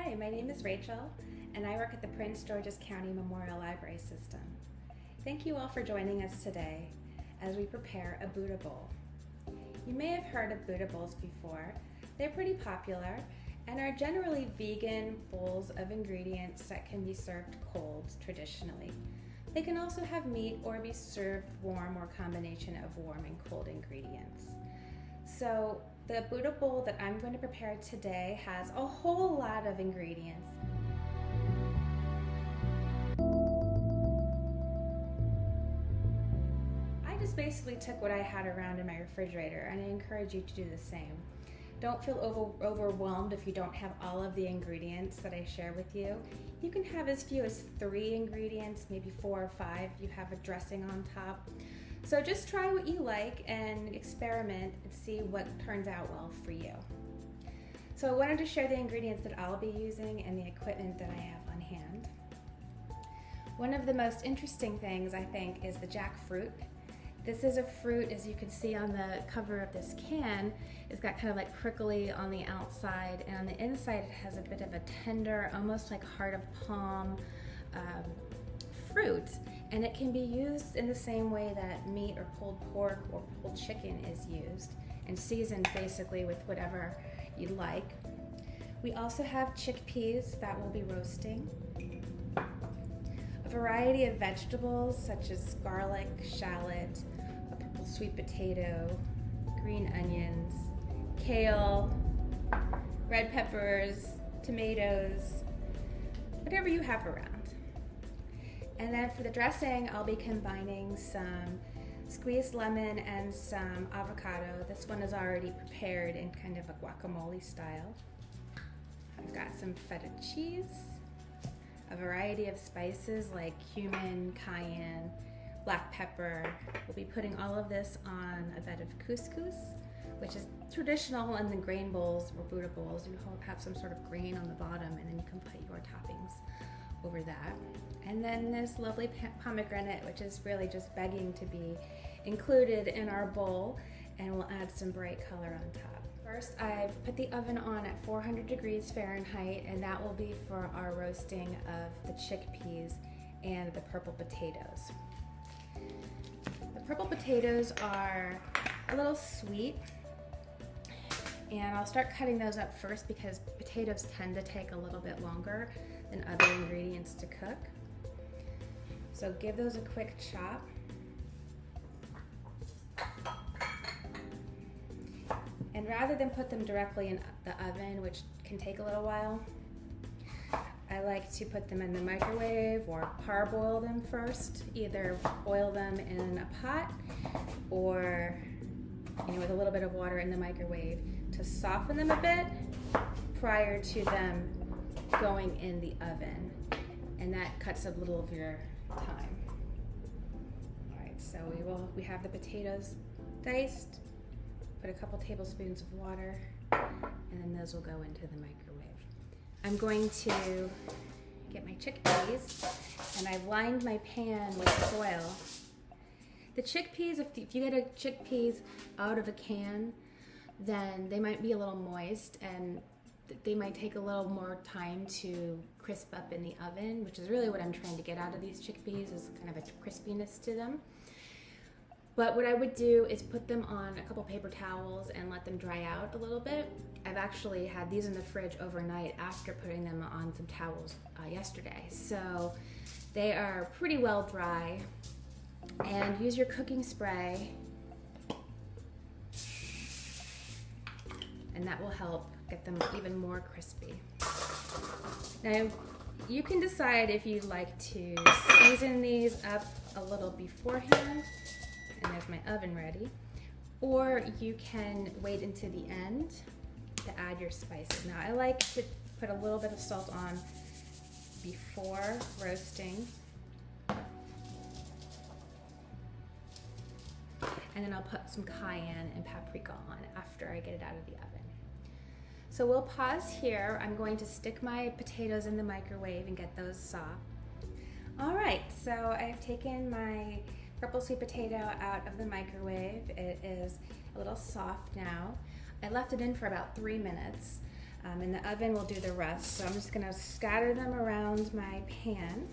Hi, my name is Rachel, and I work at the Prince George's County Memorial Library System. Thank you all for joining us today as we prepare a Buddha bowl. You may have heard of Buddha bowls before. They're pretty popular and are generally vegan bowls of ingredients that can be served cold traditionally. They can also have meat or be served warm or a combination of warm and cold ingredients. So the Buddha bowl that I'm going to prepare today has a whole lot of ingredients. I just basically took what I had around in my refrigerator, and I encourage you to do the same. Don't feel overwhelmed if you don't have all of the ingredients that I share with you. You can have as few as 3 ingredients, maybe 4 or 5. You have a dressing on top. So just try what you like and experiment and see what turns out well for you. So I wanted to share the ingredients that I'll be using and the equipment that I have on hand. One of the most interesting things, I think, is the jackfruit. This is a fruit, as you can see on the cover of this can. It's got kind of like prickly on the outside, and on the inside it has a bit of a tender, almost like heart of palm fruit. And it can be used in the same way that meat or pulled pork or pulled chicken is used, and seasoned basically with whatever you like. We also have chickpeas that we'll be roasting. A variety of vegetables such as garlic, shallot, a purple sweet potato, green onions, kale, red peppers, tomatoes, whatever you have around. And then for the dressing, I'll be combining some squeezed lemon and some avocado. This one is already prepared in kind of a guacamole style. I've got some feta cheese, a variety of spices like cumin, cayenne, black pepper. We'll be putting all of this on a bed of couscous, which is traditional in the grain bowls or Buddha bowls. You have some sort of grain on the bottom, and then you can put your toppings over that. And then this lovely pomegranate, which is really just begging to be included in our bowl, and we'll add some bright color on top. First, I've put the oven on at 400 degrees Fahrenheit, and that will be for our roasting of the chickpeas and the purple potatoes. The purple potatoes are a little sweet, and I'll start cutting those up first because potatoes tend to take a little bit longer than other ingredients to cook. So give those a quick chop. And rather than put them directly in the oven, which can take a little while, I like to put them in the microwave or parboil them first. Either boil them in a pot or with a little bit of water in the microwave to soften them a bit prior to them going in the oven. And that cuts a little of your time. All right, so we have the potatoes diced, put a couple tablespoons of water, and then those will go into the microwave. I'm going to get my chickpeas, and I've lined my pan with foil. The chickpeas, if you get chickpeas out of a can, then they might be a little moist, and they might take a little more time to crisp up in the oven, which is really what I'm trying to get out of these chickpeas, is kind of a crispiness to them. But what I would do is put them on a couple paper towels and let them dry out a little bit. I've actually had these in the fridge overnight after putting them on some towels yesterday. So they are pretty well dry. And use your cooking spray, and that will help get them even more crispy. Now, you can decide if you'd like to season these up a little beforehand, and there's my oven ready, or you can wait until the end to add your spices. Now, I like to put a little bit of salt on before roasting, and then I'll put some cayenne and paprika on after I get it out of the oven. So we'll pause here. I'm going to stick my potatoes in the microwave and get those soft. All right, so I've taken my purple sweet potato out of the microwave. It is a little soft now. I left it in for about 3 minutes. And the oven will do the rest. So I'm just gonna scatter them around my pan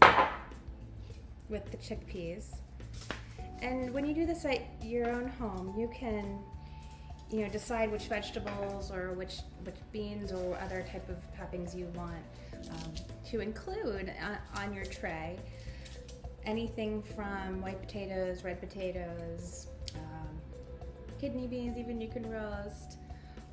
with the chickpeas. And when you do this at your own home, you can, decide which vegetables or which beans or other type of toppings you want to include on your tray. Anything from white potatoes, red potatoes, kidney beans even you can roast,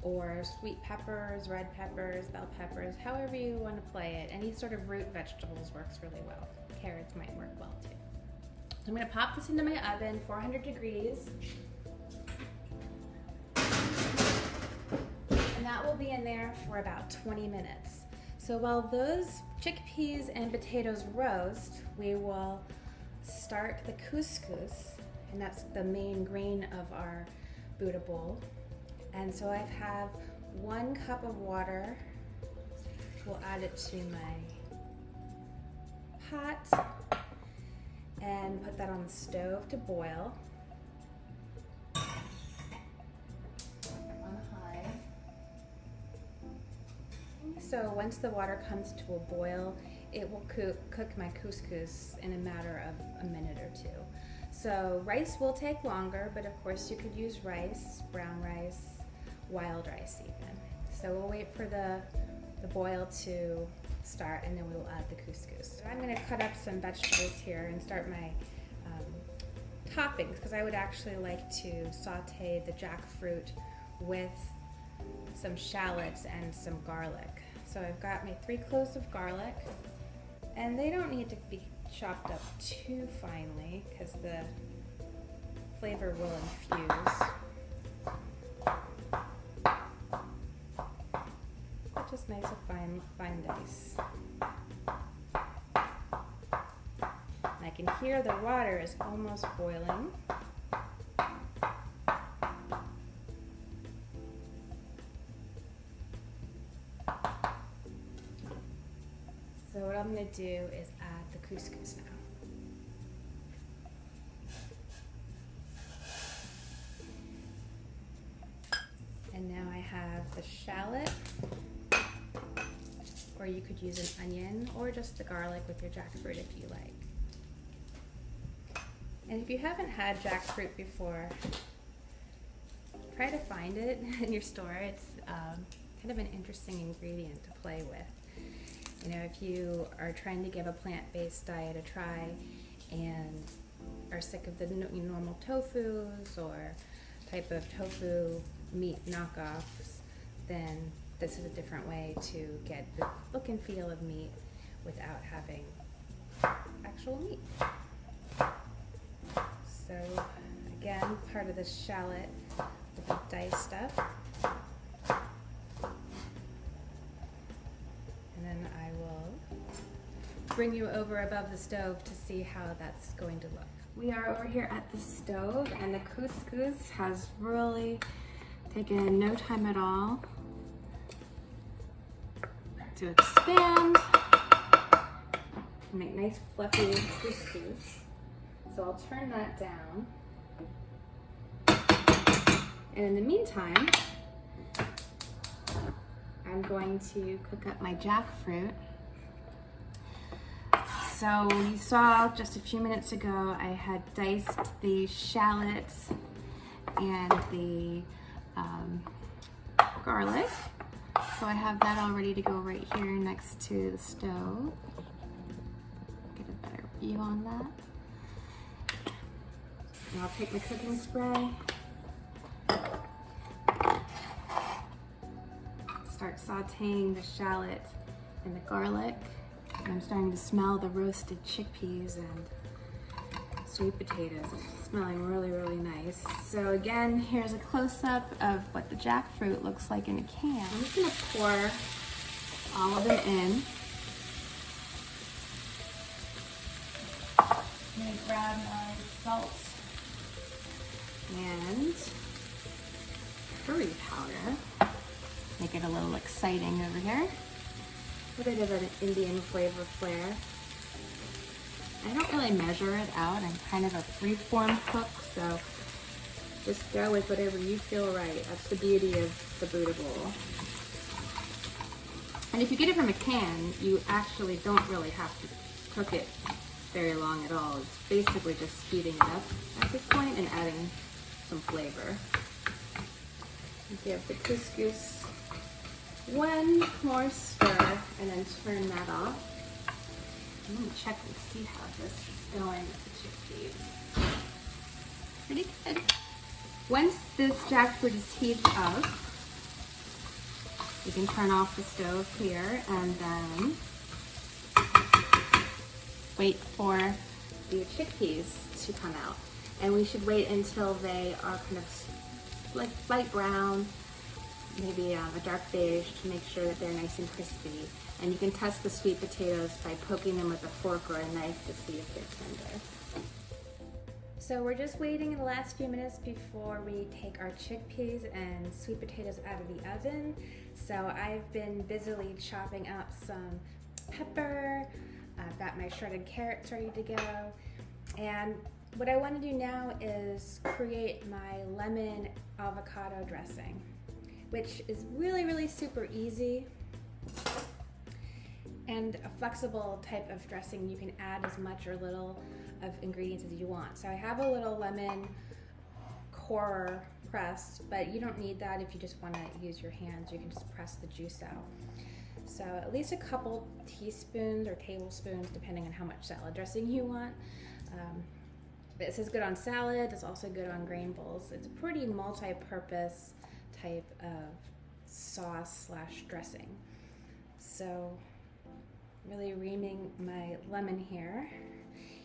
or sweet peppers, red peppers, bell peppers, however you want to play it. Any sort of root vegetables works really well. Carrots might work well too. So I'm going to pop this into my oven, 400 degrees. And that will be in there for about 20 minutes. So while those chickpeas and potatoes roast, we will start the couscous, and that's the main grain of our Buddha bowl. And so I have 1 cup of water. We'll add it to my pot and put that on the stove to boil on high. So once the water comes to a boil, it will cook my couscous in a matter of a minute or 2. So rice will take longer, but of course you could use rice, brown rice, wild rice even. So we'll wait for the boil to start, and then we will add the couscous. So I'm going to cut up some vegetables here and start my toppings, because I would actually like to saute the jackfruit with some shallots and some garlic. So I've got my 3 cloves of garlic, and they don't need to be chopped up too finely because the flavor will infuse. But just nice and fine dice. And I can hear the water is almost boiling. So what I'm going to do is add the couscous now. And now I have the shallot, or you could use an onion or just the garlic with your jackfruit if you like. And if you haven't had jackfruit before, try to find it in your store. It's kind of an interesting ingredient to play with. If you are trying to give a plant-based diet a try and are sick of the normal tofus or type of tofu meat knockoffs, then this is a different way to get the look and feel of meat without having actual meat. So again, part of the shallot with the diced up. And then I will bring you over above the stove to see how that's going to look. We are over here at the stove, and the couscous has really taken no time at all to expand and make nice fluffy couscous. So I'll turn that down. And in the meantime, I'm going to cook up my jackfruit. So you saw just a few minutes ago I had diced the shallots and the garlic. So I have that all ready to go right here next to the stove. Get a better view on that. And I'll take my cooking spray. Start sauteing the shallot and the garlic. And I'm starting to smell the roasted chickpeas and sweet potatoes. It's smelling really, really nice. So again, here's a close-up of what the jackfruit looks like in a can. I'm just gonna pour all of it in. I'm gonna grab my salt and curry powder. Make it a little exciting over here. A bit of an Indian flavor flair. I don't really measure it out. I'm kind of a free-form cook, so just go with whatever you feel right. That's the beauty of the Buddha bowl. And if you get it from a can, you actually don't really have to cook it very long at all. It's basically just speeding it up at this point and adding some flavor. Give the couscous one more stir and then turn that off. I'm going to check and see how this is going with the chickpeas. Pretty good. Once this jackfruit is heated up, you can turn off the stove here and then wait for the chickpeas to come out. And we should wait until they are kind of like light brown, maybe a dark beige, to make sure that they're nice and crispy. And you can test the sweet potatoes by poking them with a fork or a knife to see if they're tender. So we're just waiting in the last few minutes before we take our chickpeas and sweet potatoes out of the oven. So I've been busily chopping up some pepper. I've got my shredded carrots ready to go. And what I want to do now is create my lemon avocado dressing, which is really, really super easy and a flexible type of dressing. You can add as much or little of ingredients as you want. So I have a little lemon core pressed, but you don't need that if you just want to use your hands. You can just press the juice out. So at least a couple teaspoons or tablespoons, depending on how much salad dressing you want. This is good on salad. It's also good on grain bowls. It's a pretty multi-purpose type of sauce slash dressing. So really reaming my lemon here.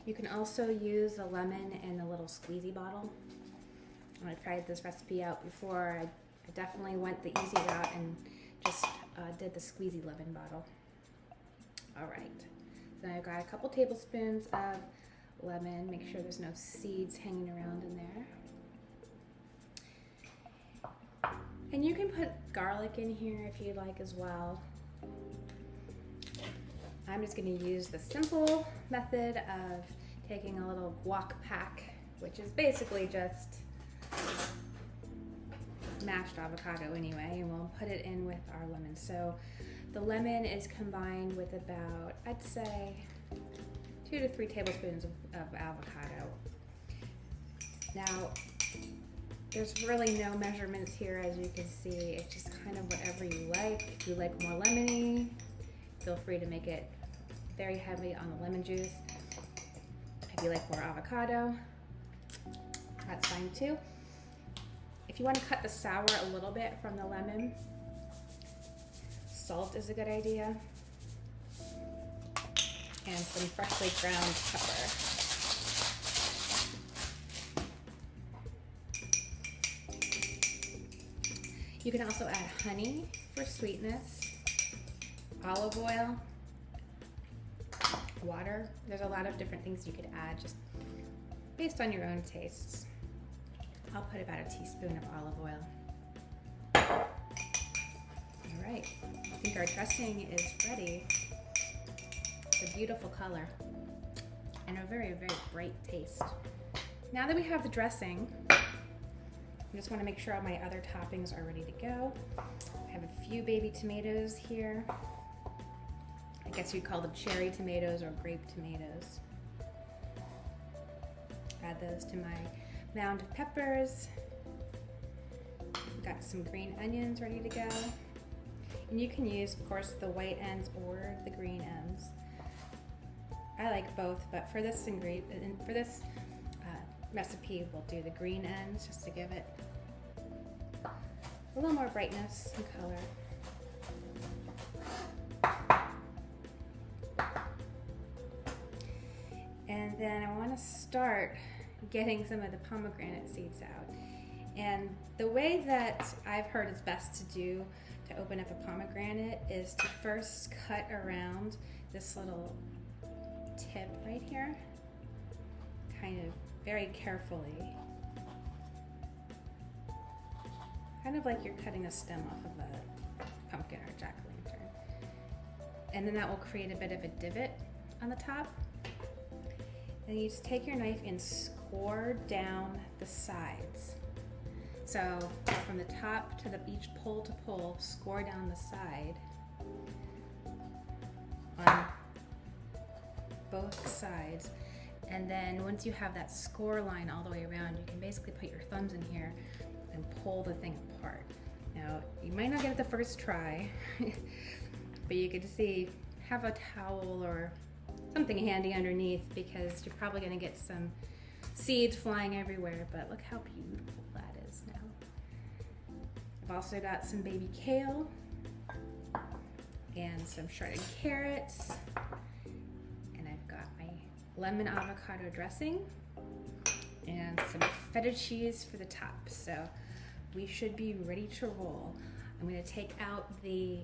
You can also use a lemon in a little squeezy bottle. When I tried this recipe out before, I definitely went the easy route and just did the squeezy lemon bottle. All right, so I've got a couple tablespoons of lemon. Make sure there's no seeds hanging around in there. And you can put garlic in here if you like as well. I'm just going to use the simple method of taking a little guac pack, which is basically just mashed avocado anyway, and we'll put it in with our lemon. So the lemon is combined with about, I'd say, 2 to 3 tablespoons of avocado. Now, there's really no measurements here, as you can see. It's just kind of whatever you like. If you like more lemony, feel free to make it very heavy on the lemon juice. If you like more avocado, that's fine too. If you want to cut the sour a little bit from the lemon, salt is a good idea. And some freshly ground pepper. You can also add honey for sweetness, olive oil, water. There's a lot of different things you could add just based on your own tastes. I'll put about a teaspoon of olive oil. All right, I think our dressing is ready. It's a beautiful color and a very, very bright taste. Now that we have the dressing, I just want to make sure all my other toppings are ready to go. I have a few baby tomatoes here. I guess you'd call them cherry tomatoes or grape tomatoes. Add those to my mound of peppers. Got some green onions ready to go. And you can use, of course, the white ends or the green ends. I like both, but for this recipe, we'll do the green ends just to give it a little more brightness and color. And then I want to start getting some of the pomegranate seeds out. And the way that I've heard is best to do to open up a pomegranate is to first cut around this little tip right here, kind of very carefully, kind of like you're cutting a stem off of a pumpkin or jack-o'-lantern. And then that will create a bit of a divot on the top. Then you just take your knife and score down the sides. So from the top to each pole to pole, score down the side. both sides. And then once you have that score line all the way around, you can basically put your thumbs in here and pull the thing apart. Now, you might not get it the first try, but you can see, have a towel or something handy underneath because you're probably gonna get some seeds flying everywhere, but look how beautiful that is now. I've also got some baby kale and some shredded carrots, and I've got my lemon avocado dressing and some feta cheese for the top. So we should be ready to roll. I'm gonna take out the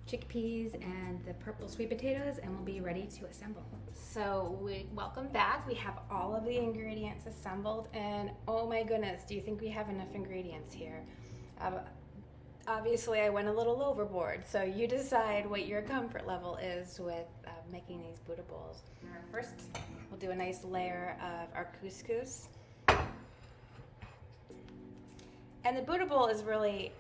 chickpeas and the purple sweet potatoes and we'll be ready to assemble. So welcome back. We have all of the ingredients assembled and oh my goodness, do you think we have enough ingredients here? Obviously I went a little overboard, so you decide what your comfort level is with making these Buddha bowls. First, we'll do a nice layer of our couscous. And the Buddha bowl is really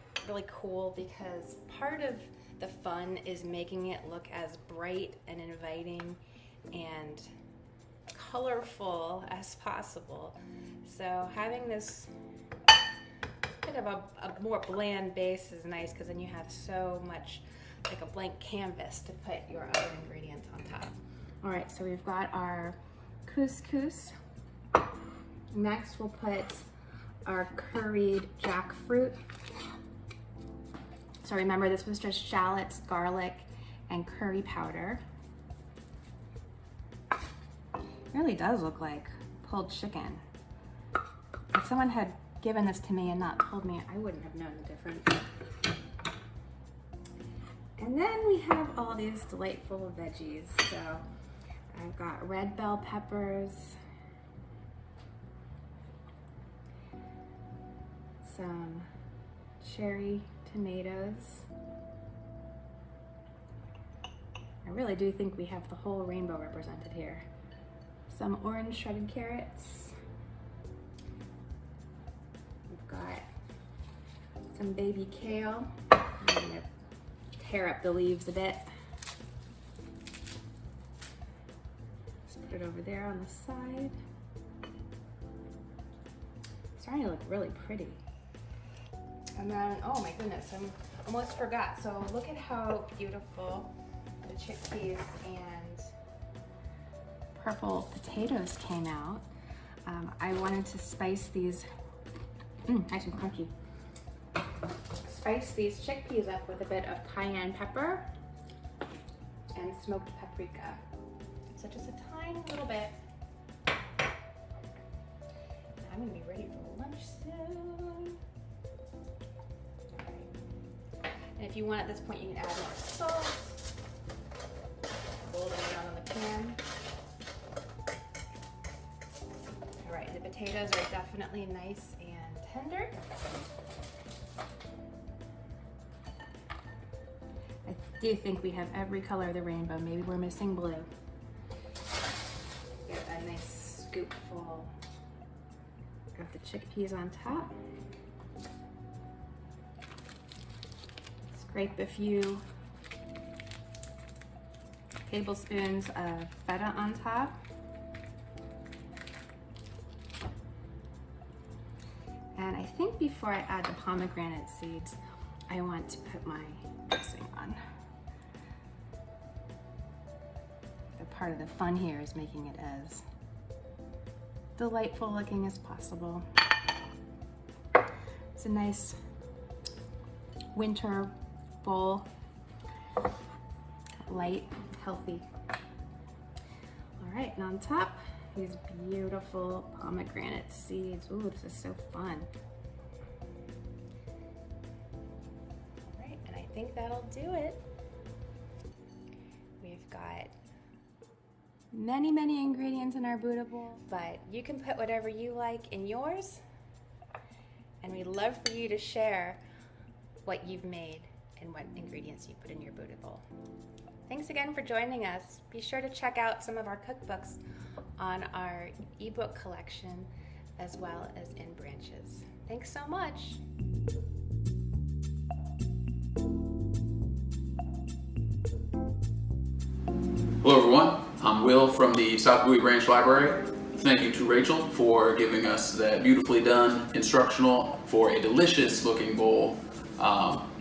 cool because part of the fun is making it look as bright and inviting and colorful as possible. So having this kind of a more bland base is nice because then you have so much like a blank canvas to put your other ingredients on top. All right, so we've got our couscous. Next we'll put our curried jackfruit. So remember, this was just shallots, garlic, and curry powder. It really does look like pulled chicken. If someone had given this to me and not told me, I wouldn't have known the difference. And then we have all these delightful veggies. So I've got red bell peppers, some cherry tomatoes. I really do think we have the whole rainbow represented here. Some orange shredded carrots. We've got some baby kale. I'm gonna tear up the leaves a bit. Just put it over there on the side. It's starting to look really pretty. And then, oh my goodness, I almost forgot. So look at how beautiful the chickpeas and purple potatoes came out. I wanted to spice these, nice and crunchy. Spice these chickpeas up with a bit of cayenne pepper and smoked paprika. So just a tiny little bit. I'm gonna be ready for lunch soon. And if you want at this point, you can add more salt. Roll it down on the pan. All right, the potatoes are definitely nice and tender. I do think we have every color of the rainbow. Maybe we're missing blue. Get a nice scoopful of the chickpeas on top. Scrape a few tablespoons of feta on top. And I think before I add the pomegranate seeds, I want to put my dressing on. The part of the fun here is making it as delightful looking as possible. It's a nice winter bowl, light, healthy. All right, and on top, these beautiful pomegranate seeds. Ooh, this is so fun. All right, and I think that'll do it. We've got many ingredients in our Buddha bowl, but you can put whatever you like in yours, and we'd love for you to share what you've made and what ingredients you put in your Buddha bowl. Thanks again for joining us. Be sure to check out some of our cookbooks on our ebook collection as well as in branches. Thanks so much. Hello everyone, I'm Will from the South Bowie Branch Library. Thank you to Rachel for giving us that beautifully done instructional for a delicious looking bowl.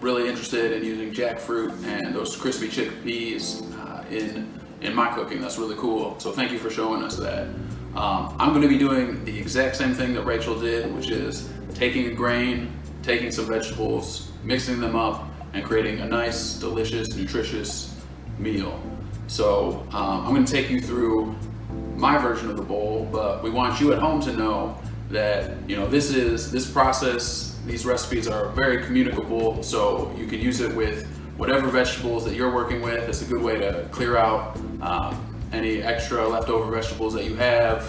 Really interested in using jackfruit and those crispy chickpeas in my cooking. That's really cool. So thank you for showing us that. I'm going to be doing the exact same thing that Rachel did, which is taking a grain, taking some vegetables, mixing them up, and creating a nice, delicious, nutritious meal. So I'm going to take you through my version of the bowl, but we want you at home to know that this process, these recipes are very communicable, so you can use it with whatever vegetables that you're working with. It's a good way to clear out any extra leftover vegetables that you have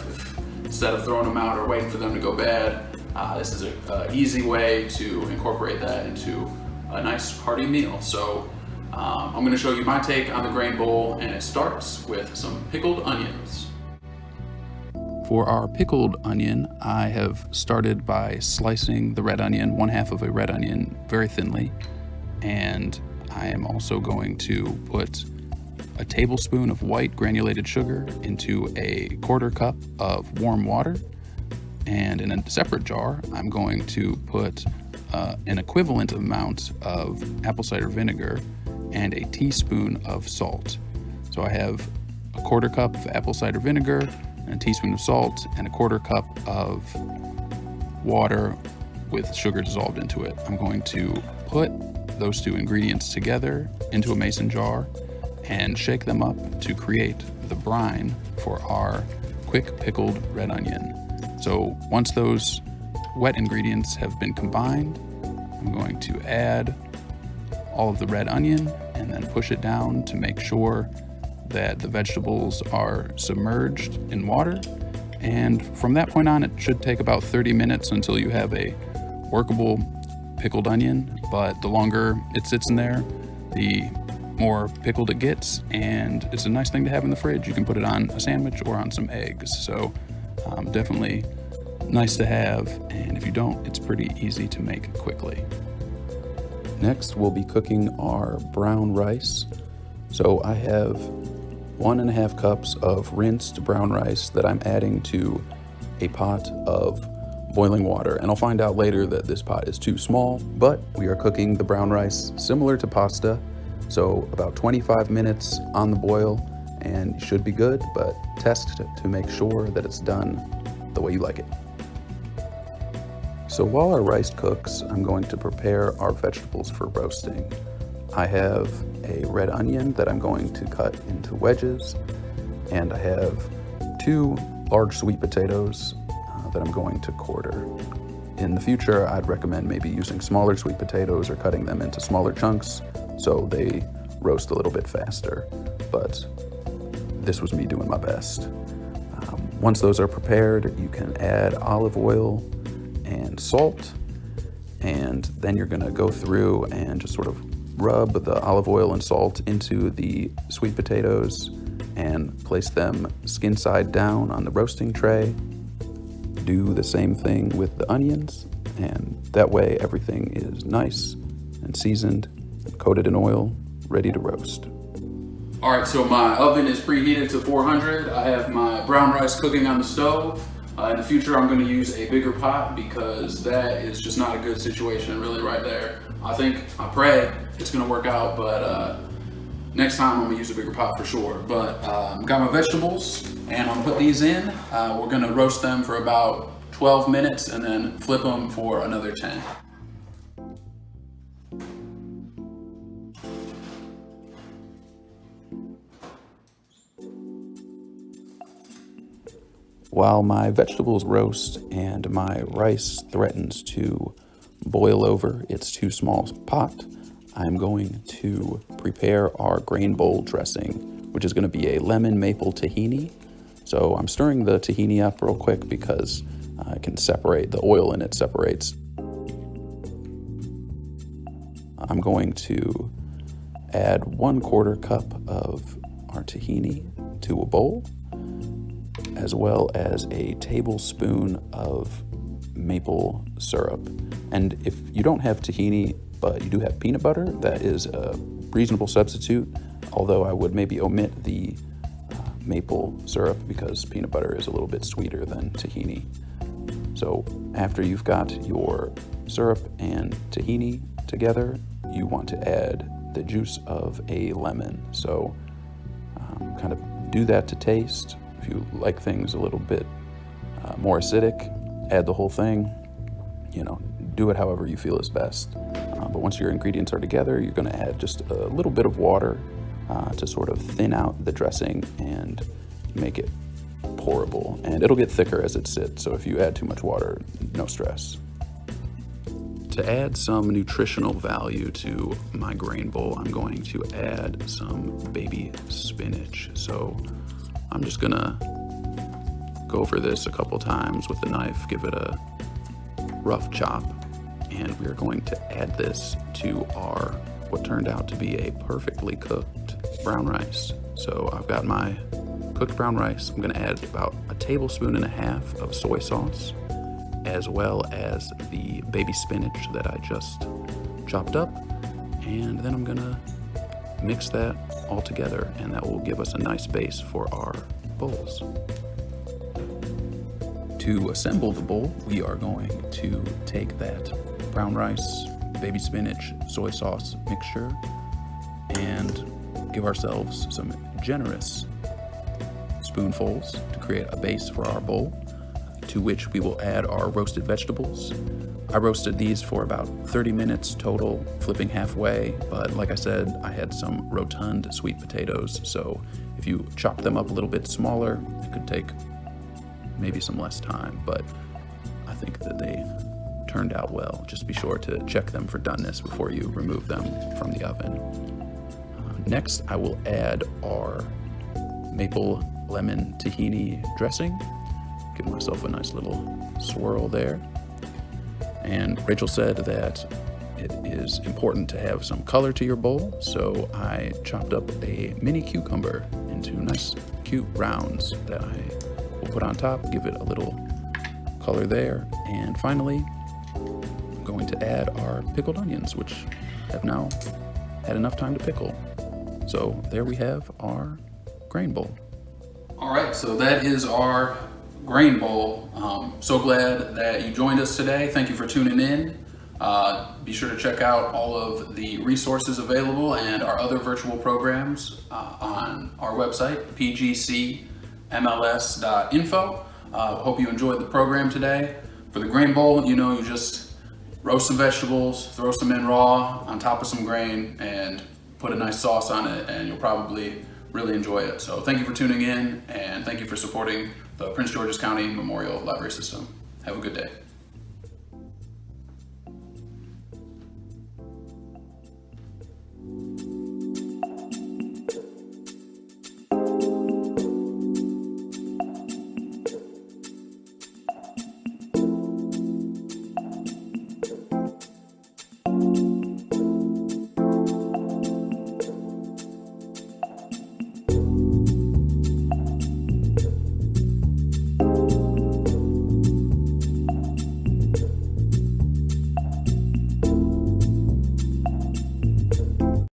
instead of throwing them out or waiting for them to go bad. This is an easy way to incorporate that into a nice hearty meal. So I'm going to show you my take on the grain bowl, and it starts with some pickled onions. For our pickled onion, I have started by slicing the red onion, 1/2 of a red onion, very thinly, and I am also going to put a tablespoon of white granulated sugar into a 1/4 cup of warm water, and in a separate jar, I'm going to put an equivalent amount of apple cider vinegar and a teaspoon of salt. So I have a 1/4 cup of apple cider vinegar, and a teaspoon of salt, and a 1/4 cup of water with sugar dissolved into it. I'm going to put those two ingredients together into a mason jar and shake them up to create the brine for our quick pickled red onion. So once those wet ingredients have been combined, I'm going to add all of the red onion and then push it down to make sure that the vegetables are submerged in water. And from that point on, it should take about 30 minutes until you have a workable pickled onion. But the longer it sits in there, the more pickled it gets, and it's a nice thing to have in the fridge. You can put it on a sandwich or on some eggs. So definitely nice to have, and if you don't, it's pretty easy to make quickly. Next, we'll be cooking our brown rice. So I have 1.5 cups of rinsed brown rice that I'm adding to a pot of boiling water. And I'll find out later that this pot is too small, but we are cooking the brown rice similar to pasta. So about 25 minutes on the boil, and it should be good, but test to make sure that it's done the way you like it. So while our rice cooks, I'm going to prepare our vegetables for roasting. I have a red onion that I'm going to cut into wedges, and I have 2 large sweet potatoes that I'm going to quarter. In the future, I'd recommend maybe using smaller sweet potatoes or cutting them into smaller chunks so they roast a little bit faster, but this was me doing my best. Once those are prepared, you can add olive oil and salt, and then you're gonna go through and just sort of rub the olive oil and salt into the sweet potatoes and place them skin side down on the roasting tray. Do the same thing with the onions, and that way everything is nice and seasoned, coated in oil, ready to roast. All right, so my oven is preheated to 400. I have my brown rice cooking on the stove. In the future, I'm going to use a bigger pot because that is just not a good situation really right there. I pray it's going to work out, but next time I'm going to use a bigger pot for sure. But got my vegetables, and I'm going to put these in. We're going to roast them for about 12 minutes and then flip them for another 10. While my vegetables roast and my rice threatens to boil over its too small pot, I'm going to prepare our grain bowl dressing, which is going to be a lemon maple tahini. So I'm stirring the tahini up real quick because I can separate, the oil in it separates. I'm going to add 1/4 cup of our tahini to a bowl, as well as a tablespoon of maple syrup. And if you don't have tahini, but you do have peanut butter, that is a reasonable substitute, although I would maybe omit the maple syrup because peanut butter is a little bit sweeter than tahini. So after you've got your syrup and tahini together, you want to add the juice of a lemon. So kind of do that to taste. If you like things a little bit more acidic, add the whole thing. Do it however you feel is best. But once your ingredients are together, you're going to add just a little bit of water to sort of thin out the dressing and make it pourable. And it'll get thicker as it sits, so if you add too much water, no stress. To add some nutritional value to my grain bowl, I'm going to add some baby spinach. So I'm just gonna go over this a couple times with the knife, give it a rough chop, and we're going to add this to our what turned out to be a perfectly cooked brown rice. So I've got my cooked brown rice. I'm gonna add about 1.5 tablespoons of soy sauce, as well as the baby spinach that I just chopped up. And then I'm gonna mix that all together, and that will give us a nice base for our bowls. To assemble the bowl, we are going to take that brown rice, baby spinach, soy sauce mixture and give ourselves some generous spoonfuls to create a base for our bowl, to which we will add our roasted vegetables. I roasted these for about 30 minutes total, flipping halfway, but like I said, I had some rotund sweet potatoes, so if you chop them up a little bit smaller, it could take maybe some less time, but I think that they turned out well. Just be sure to check them for doneness before you remove them from the oven. Next, I will add our maple lemon tahini dressing. Give myself a nice little swirl there. And Rachel said that it is important to have some color to your bowl, so I chopped up a mini cucumber into nice cute rounds that I will put on top, give it a little color there. And finally, I'm going to add our pickled onions, which have now had enough time to pickle. So there we have our grain bowl. All right, so that is our grain bowl. So glad that you joined us today. Thank you for tuning in. Be sure to check out all of the resources available and our other virtual programs on our website, PGCMLS.info. Hope you enjoyed the program today. For the grain bowl, you just roast some vegetables, throw some in raw on top of some grain, and put a nice sauce on it, and you'll probably really enjoy it. So thank you for tuning in, and thank you for supporting the Prince George's County Memorial Library System. Have a good day.